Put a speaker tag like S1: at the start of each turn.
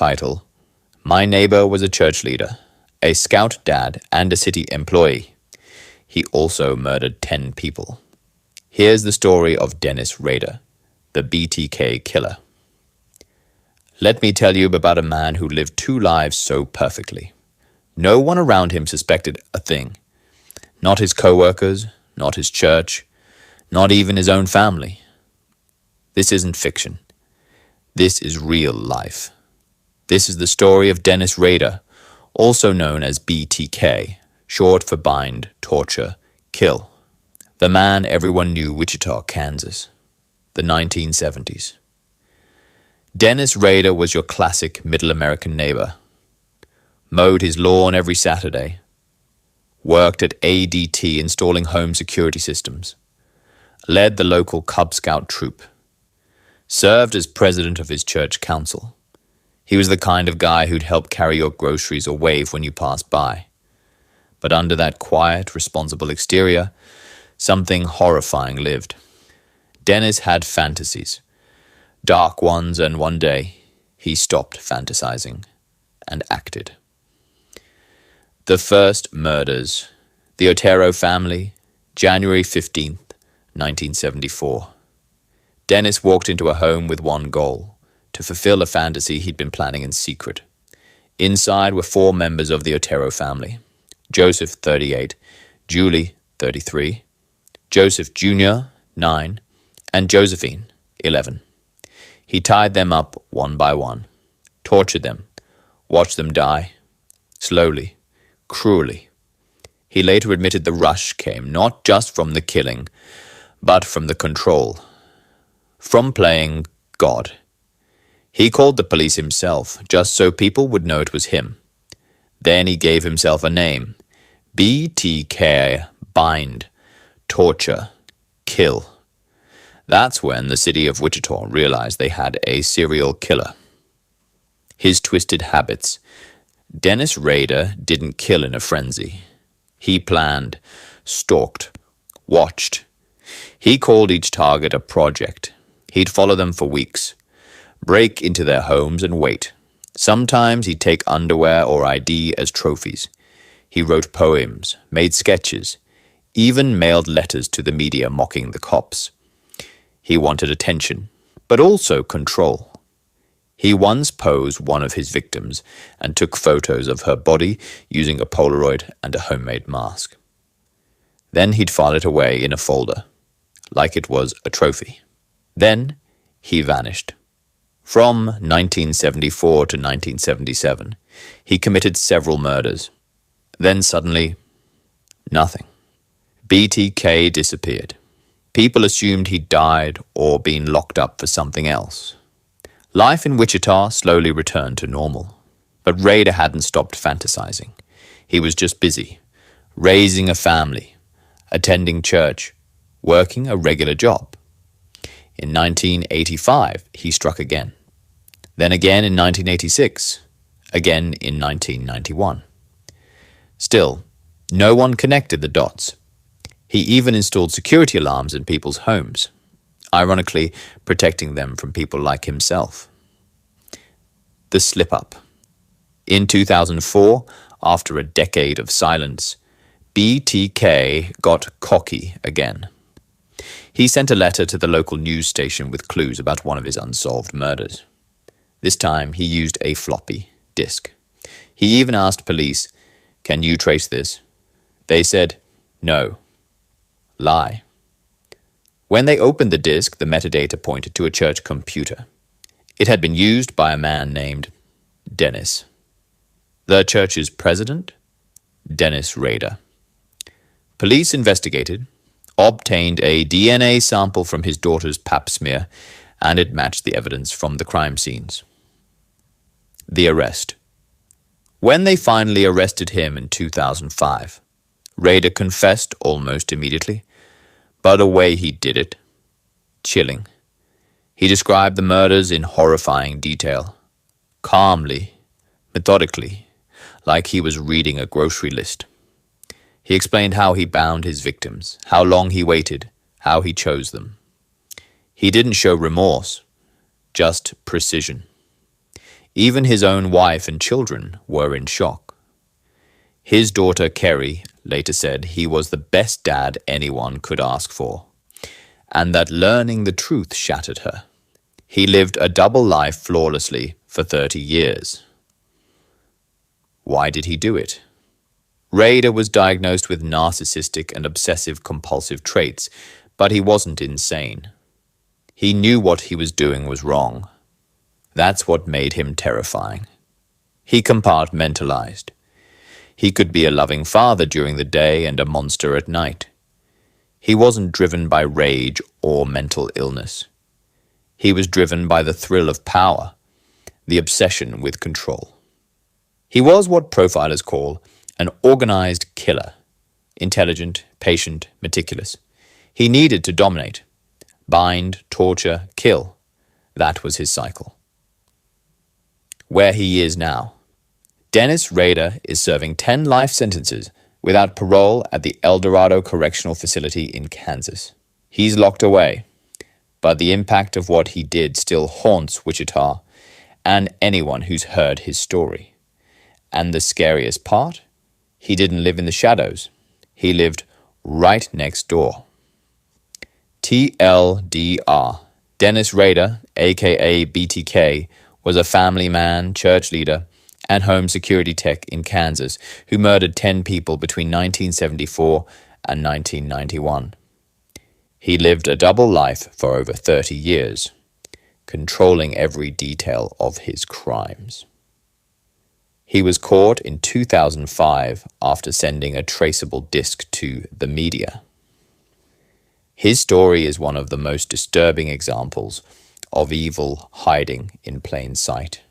S1: title, my neighbor was a church leader, a scout dad, and a city employee. He also murdered 10 people. Here's the story of Dennis Rader, the BTK Killer. Let me tell you about a man who lived 2 lives so perfectly. No one around him suspected a thing. Not his co-workers, not his church, not even his own family. This isn't fiction. This is real life. This is the story of Dennis Rader, also known as BTK, short for bind, torture, kill. The man everyone knew, Wichita, Kansas. The 1970s. Dennis Rader was your classic middle American neighbor. Mowed his lawn every Saturday. Worked at ADT installing home security systems. Led the local Cub Scout troop. Served as president of his church council. He was the kind of guy who'd help carry your groceries or wave when you passed by. But under that quiet, responsible exterior, something horrifying lived. Dennis had fantasies. Dark ones, and one day, he stopped fantasizing and acted. The first murders. The Otero family, January 15th, 1974. Dennis walked into a home with one goal, to fulfill a fantasy he'd been planning in secret. Inside were 4 members of the Otero family. Joseph, 38, Julie, 33, Joseph Jr., 9, and Josephine, 11. He tied them up one by one, tortured them, watched them die, slowly, cruelly. He later admitted the rush came not just from the killing, but from the control, from playing God. He called the police himself, just so people would know it was him. Then he gave himself a name, BTK, bind, torture, kill. That's when the city of Wichita realized they had a serial killer. His twisted habits. Dennis Rader didn't kill in a frenzy. He planned, stalked, watched. He called each target a project. He'd follow them for weeks, break into their homes and wait. Sometimes he'd take underwear or ID as trophies. He wrote poems, made sketches, even mailed letters to the media mocking the cops. He wanted attention, but also control. He once posed one of his victims and took photos of her body using a Polaroid and a homemade mask. Then he'd file it away in a folder, like it was a trophy. Then he vanished. From 1974 to 1977, he committed several murders. Then suddenly, nothing. BTK disappeared. People assumed he'd died or been locked up for something else. Life in Wichita slowly returned to normal. But Rader hadn't stopped fantasizing. He was just busy, raising a family, attending church, working a regular job. In 1985, he struck again. Then again in 1986. Again in 1991. Still, no one connected the dots. He even installed security alarms in people's homes, ironically protecting them from people like himself. The slip-up. In 2004, after a decade of silence, BTK got cocky again. He sent a letter to the local news station with clues about one of his unsolved murders. This time he used a floppy disk. He even asked police, "Can you trace this?" They said, "No." Lie. When they opened the disk, the metadata pointed to a church computer. It had been used by a man named Dennis. The church's president? Dennis Rader. Police investigated, obtained a DNA sample from his daughter's pap smear, and it matched the evidence from the crime scenes. The arrest. When they finally arrested him in 2005, Rader confessed almost immediately, but the way he did it, chilling. He described the murders in horrifying detail, calmly, methodically, like he was reading a grocery list. He explained how he bound his victims, how long he waited, how he chose them. He didn't show remorse, just precision. Even his own wife and children were in shock. His daughter Kerry later said he was the best dad anyone could ask for, and that learning the truth shattered her. He lived a double life flawlessly for 30 years. Why did he do it? Rader was diagnosed with narcissistic and obsessive-compulsive traits, but he wasn't insane. He knew what he was doing was wrong. That's what made him terrifying. He compartmentalized. He could be a loving father during the day and a monster at night. He wasn't driven by rage or mental illness. He was driven by the thrill of power, the obsession with control. He was what profilers call an organized killer. Intelligent, patient, meticulous. He needed to dominate. Bind, torture, kill. That was his cycle. Where he is now. Dennis Rader is serving 10 life sentences without parole at the El Dorado Correctional Facility in Kansas. He's locked away, but the impact of what he did still haunts Wichita and anyone who's heard his story. And the scariest part? He didn't live in the shadows. He lived right next door. TLDR. Dennis Rader, aka BTK, was a family man, church leader, and home security tech in Kansas who murdered 10 people between 1974 and 1991. He lived a double life for over 30 years, controlling every detail of his crimes. He was caught in 2005 after sending a traceable disc to the media. His story is one of the most disturbing examples of evil hiding in plain sight.